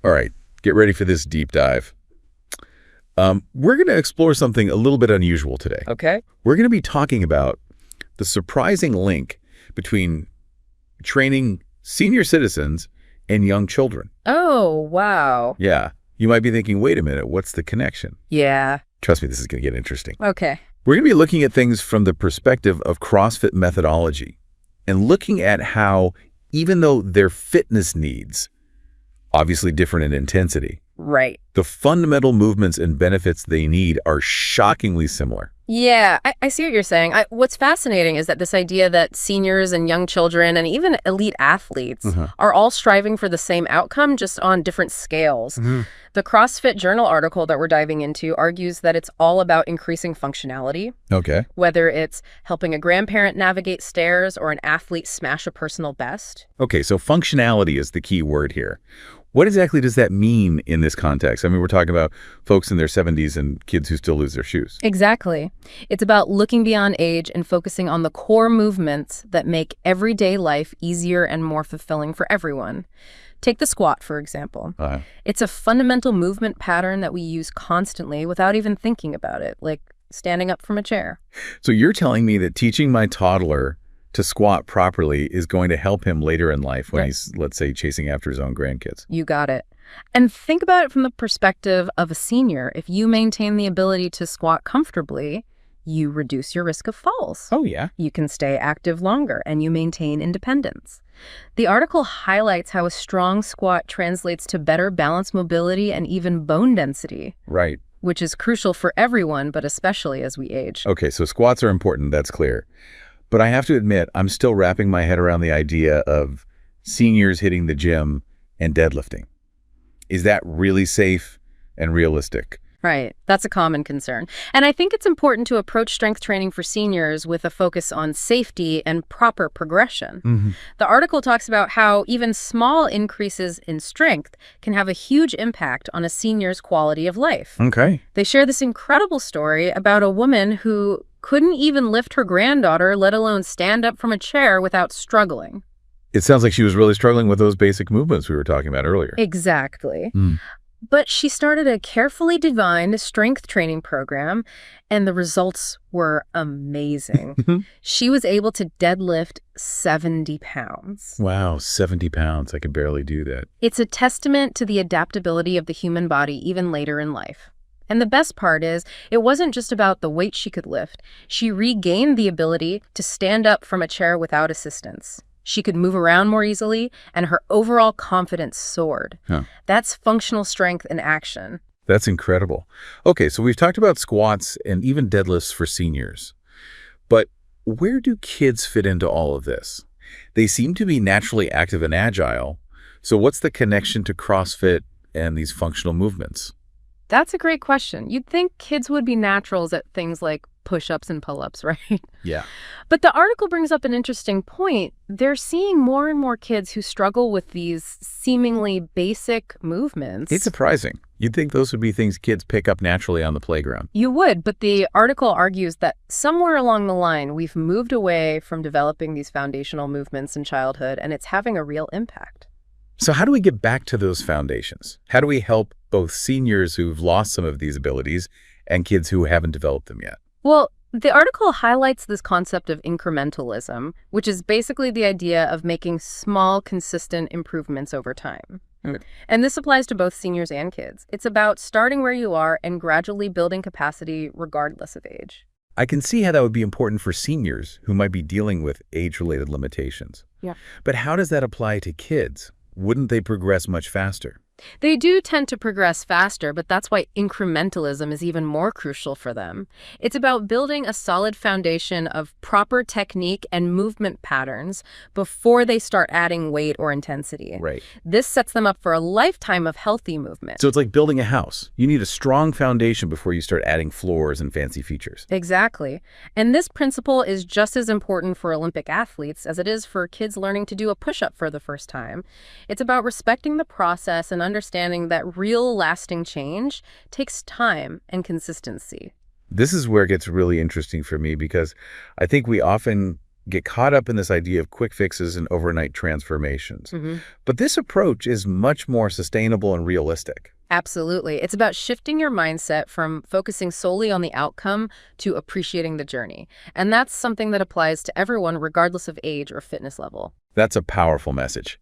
All right, get ready for this deep dive. We're going to explore something a little bit unusual today. Okay. We're going to be talking about the surprising link between training senior citizens and young children. Oh, wow. Yeah, you might be thinking, wait a minute, what's the connection? Yeah. Trust me, this is going to get interesting. Okay. We're going to be looking at things from the perspective of CrossFit methodology and looking at how, even though their fitness needs obviously different in intensity, Right. the fundamental movements and benefits they need are shockingly similar. Yeah, I see what you're saying. What's fascinating is that this idea that seniors and young children and even elite athletes are all striving for the same outcome, just on different scales. The CrossFit Journal article that we're diving into argues that it's all about increasing functionality, Okay. whether it's helping a grandparent navigate stairs or an athlete smash a personal best. Okay, so functionality is the key word here. What exactly does that mean in this context? I mean, we're talking about folks in their 70s and kids who still lose their shoes. Exactly. It's about looking beyond age and focusing on the core movements that make everyday life easier and more fulfilling for everyone. Take the squat, for example. It's a fundamental movement pattern that we use constantly without even thinking about it, like standing up from a chair. So you're telling me that teaching my toddler to squat properly is going to help him later in life when he's, let's say, chasing after his own grandkids. You got it. And think about it from the perspective of a senior. If you maintain the ability to squat comfortably, you reduce your risk of falls. Oh, yeah. You can stay active longer, and you maintain independence. The article highlights how a strong squat translates to better balance mobility and even bone density. Right. Which is crucial for everyone, but especially as we age. Okay, so squats are important, that's clear. But I have to admit, I'm still wrapping my head around the idea of seniors hitting the gym and deadlifting. Is that really safe and realistic? Right. That's a common concern. And I think it's important to approach strength training for seniors with a focus on safety and proper progression. The article talks about how even small increases in strength can have a huge impact on a senior's quality of life. Okay. They share this incredible story about a woman who couldn't even lift her granddaughter, let alone stand up from a chair without struggling. It sounds like she was really struggling with those basic movements we were talking about earlier. Exactly. But she started a carefully designed strength training program, and the results were amazing. She was able to deadlift 70 pounds. Wow, 70 pounds. I could barely do that. It's a testament to the adaptability of the human body even later in life. And the best part is, it wasn't just about the weight she could lift. She regained the ability to stand up from a chair without assistance. She could move around more easily, and her overall confidence soared. That's functional strength in action. That's incredible. Okay, so we've talked about squats and even deadlifts for seniors. But where do kids fit into all of this? They seem to be naturally active and agile. So what's the connection to CrossFit and these functional movements? That's a great question. You'd think kids would be naturals at things like push-ups and pull-ups, right? Yeah. But the article brings up an interesting point. They're seeing more and more kids who struggle with these seemingly basic movements. It's surprising. You'd think those would be things kids pick up naturally on the playground. You would, but the article argues that somewhere along the line, we've moved away from developing these foundational movements in childhood, and it's having a real impact. So how do we get back to those foundations? How do we help both seniors who've lost some of these abilities and kids who haven't developed them yet? Well, the article highlights this concept of incrementalism, which is basically the idea of making small, consistent improvements over time. And this applies to both seniors and kids. It's about starting where you are and gradually building capacity regardless of age. I can see how that would be important for seniors who might be dealing with age-related limitations. Yeah. But how does that apply to kids? Wouldn't they progress much faster? They do tend to progress faster, but that's why incrementalism is even more crucial for them. It's about building a solid foundation of proper technique and movement patterns before they start adding weight or intensity. Right. This sets them up for a lifetime of healthy movement. So it's like building a house. You need a strong foundation before you start adding floors and fancy features. Exactly. And this principle is just as important for Olympic athletes as it is for kids learning to do a push-up for the first time. It's about respecting the process and understanding that real lasting change takes time and consistency. This is where it gets really interesting for me because I think we often get caught up in this idea of quick fixes and overnight transformations. But this approach is much more sustainable and realistic. Absolutely. It's about shifting your mindset from focusing solely on the outcome to appreciating the journey. And that's something that applies to everyone regardless of age or fitness level. That's a powerful message.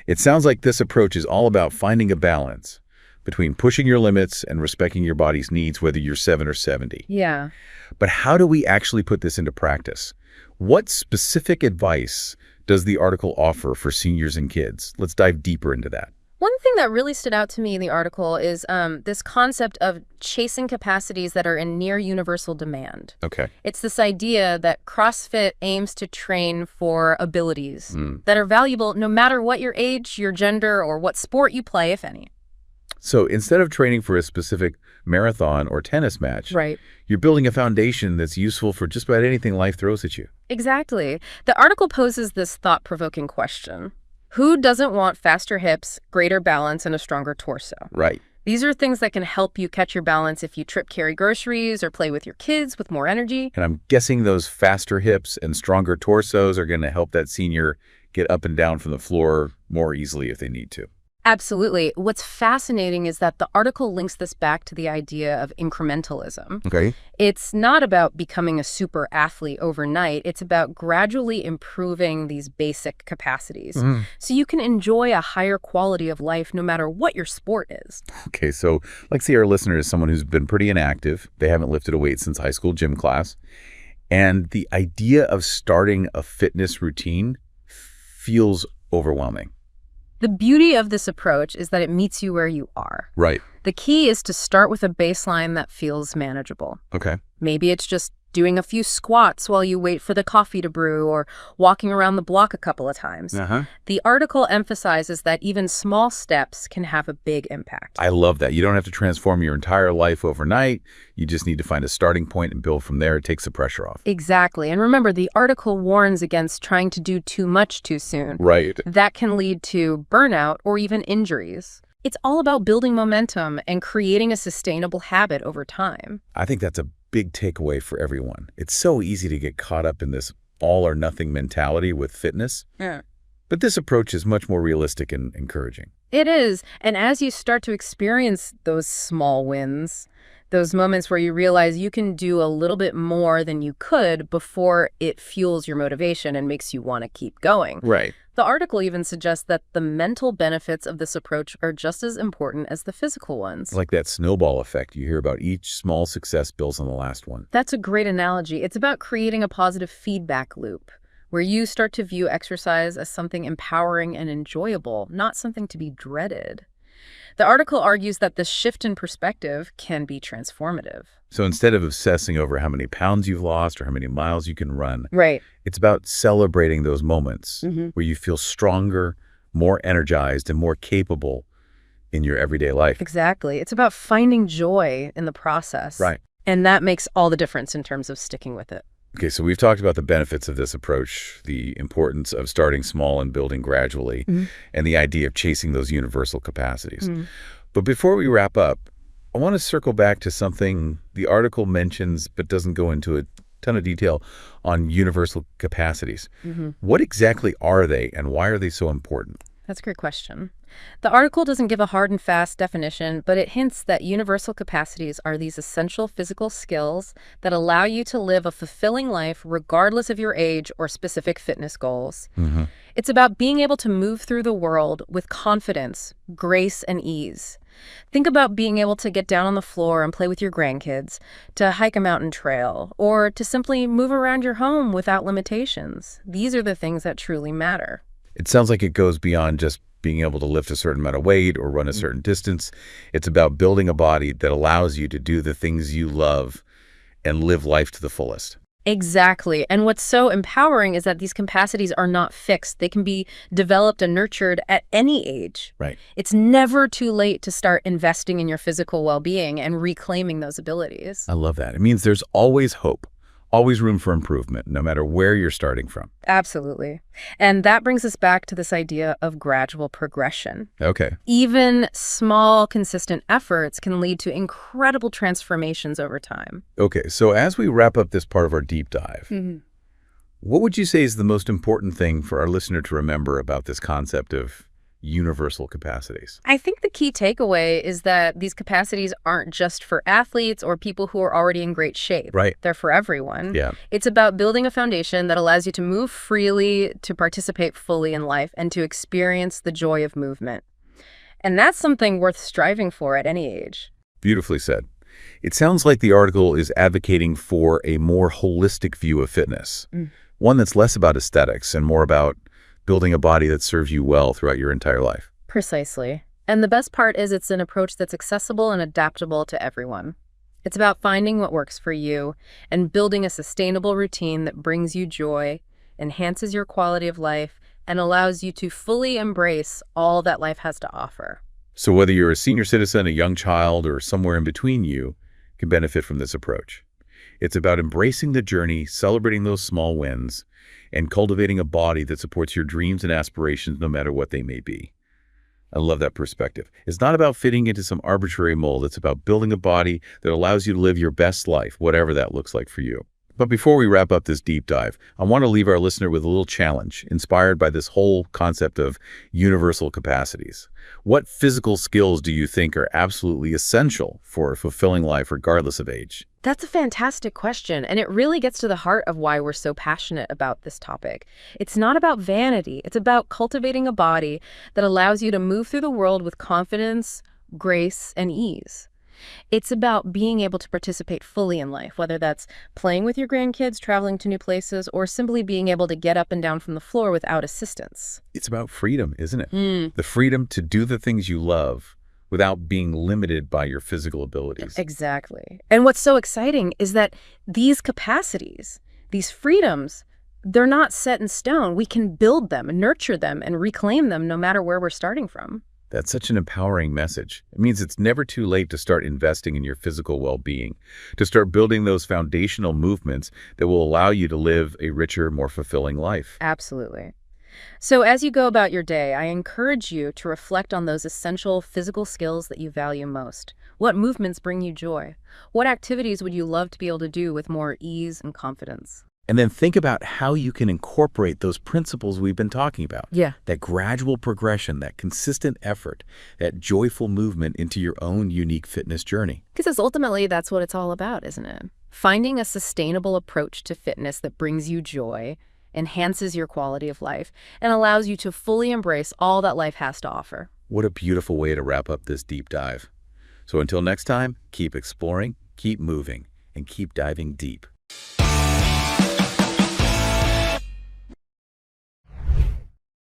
It sounds like this approach is all about finding a balance between pushing your limits and respecting your body's needs, whether you're 7 or 70. Yeah. But how do we actually put this into practice? What specific advice does the article offer for seniors and kids? Let's dive deeper into that. One thing that really stood out to me in the article is this concept of chasing capacities that are in near universal demand. Okay. It's this idea that CrossFit aims to train for abilities that are valuable no matter what your age, your gender, or what sport you play, if any. So instead of training for a specific marathon or tennis match, Right. you're building a foundation that's useful for just about anything life throws at you. Exactly. The article poses this thought-provoking question. Who doesn't want faster hips, greater balance, and a stronger torso? Right. These are things that can help you catch your balance if you trip carry groceries or play with your kids with more energy. And I'm guessing those faster hips and stronger torsos are going to help that senior get up and down from the floor more easily if they need to. Absolutely. What's fascinating is that the article links this back to the idea of incrementalism. Okay. It's not about becoming a super athlete overnight. It's about gradually improving these basic capacities so you can enjoy a higher quality of life no matter what your sport is. Okay, so let's say our listener is someone who's been pretty inactive. They haven't lifted a weight since high school gym class. And the idea of starting a fitness routine feels overwhelming. The beauty of this approach is that it meets you where you are. Right. The key is to start with a baseline that feels manageable. Okay. Maybe it's just doing a few squats while you wait for the coffee to brew or walking around the block a couple of times. The article emphasizes that even small steps can have a big impact. I love that. You don't have to transform your entire life overnight. You just need to find a starting point and build from there. It takes the pressure off. Exactly. And remember, the article warns against trying to do too much too soon. Right. That can lead to burnout or even injuries. It's all about building momentum and creating a sustainable habit over time. I think that's a big takeaway for everyone. It's so easy to get caught up in this all or nothing mentality with fitness. Yeah. But this approach is much more realistic and encouraging. It is. And as you start to experience those small wins, those moments where you realize you can do a little bit more than you could before it fuels your motivation and makes you want to keep going. Right. The article even suggests that the mental benefits of this approach are just as important as the physical ones. Like that snowball effect you hear about. Each small success builds on the last one. That's a great analogy. It's about creating a positive feedback loop where you start to view exercise as something empowering and enjoyable, not something to be dreaded. The article argues that this shift in perspective can be transformative. So instead of obsessing over how many pounds you've lost or how many miles you can run, Right. it's about celebrating those moments where you feel stronger, more energized, and more capable in your everyday life. Exactly. It's about finding joy in the process. Right. And that makes all the difference in terms of sticking with it. Okay, so we've talked about the benefits of this approach, the importance of starting small and building gradually, and the idea of chasing those universal capacities. But before we wrap up, I want to circle back to something the article mentions but doesn't go into a ton of detail on universal capacities. What exactly are they and why are they so important? That's a great question. The article doesn't give a hard and fast definition, but it hints that universal capacities are these essential physical skills that allow you to live a fulfilling life regardless of your age or specific fitness goals. It's about being able to move through the world with confidence, grace, and ease. Think about being able to get down on the floor and play with your grandkids, to hike a mountain trail, or to simply move around your home without limitations. These are the things that truly matter. It sounds like it goes beyond just being able to lift a certain amount of weight or run a certain distance. It's about building a body that allows you to do the things you love and live life to the fullest. Exactly. And what's so empowering is that these capacities are not fixed. They can be developed and nurtured at any age. Right. It's never too late to start investing in your physical well-being and reclaiming those abilities. I love that. It means there's always hope, always room for improvement, no matter where you're starting from. Absolutely. And that brings us back to this idea of gradual progression. Okay. Even small, consistent efforts can lead to incredible transformations over time. Okay, so as we wrap up this part of our deep dive, What would you say is the most important thing for our listener to remember about this concept of universal capacities? I think the key takeaway is that these capacities aren't just for athletes or people who are already in great shape. Right. They're for everyone. Yeah. It's about building a foundation that allows you to move freely, to participate fully in life, and to experience the joy of movement. And that's something worth striving for at any age. Beautifully said. It sounds like the article is advocating for a more holistic view of fitness, one that's less about aesthetics and more about building a body that serves you well throughout your entire life. Precisely. And the best part is it's an approach that's accessible and adaptable to everyone. It's about finding what works for you and building a sustainable routine that brings you joy, enhances your quality of life, and allows you to fully embrace all that life has to offer. So whether you're a senior citizen, a young child, or somewhere in between, you can benefit from this approach. It's about embracing the journey, celebrating those small wins, and cultivating a body that supports your dreams and aspirations no matter what they may be. I love that perspective. It's not about fitting into some arbitrary mold. It's about building a body that allows you to live your best life, whatever that looks like for you. But before we wrap up this deep dive, I want to leave our listener with a little challenge inspired by this whole concept of universal capacities. What physical skills do you think are absolutely essential for a fulfilling life regardless of age? That's a fantastic question, and it really gets to the heart of why we're so passionate about this topic. It's not about vanity. It's about cultivating a body that allows you to move through the world with confidence, grace, and ease. It's about being able to participate fully in life, whether that's playing with your grandkids, traveling to new places, or simply being able to get up and down from the floor without assistance. It's about freedom, isn't it? The freedom to do the things you love without being limited by your physical abilities. Exactly. And what's so exciting is that these capacities, these freedoms, they're not set in stone. We can build them, nurture them, and reclaim them no matter where we're starting from. That's such an empowering message. It means it's never too late to start investing in your physical well-being, to start building those foundational movements that will allow you to live a richer, more fulfilling life. Absolutely. So as you go about your day, I encourage you to reflect on those essential physical skills that you value most. What movements bring you joy? What activities would you love to be able to do with more ease and confidence? And then think about how you can incorporate those principles we've been talking about. Yeah. That gradual progression, that consistent effort, that joyful movement into your own unique fitness journey. Because ultimately, that's what it's all about, isn't it? Finding a sustainable approach to fitness that brings you joy, enhances your quality of life, and allows you to fully embrace all that life has to offer. What a beautiful way to wrap up this deep dive. So until next time, keep exploring, keep moving, and keep diving deep.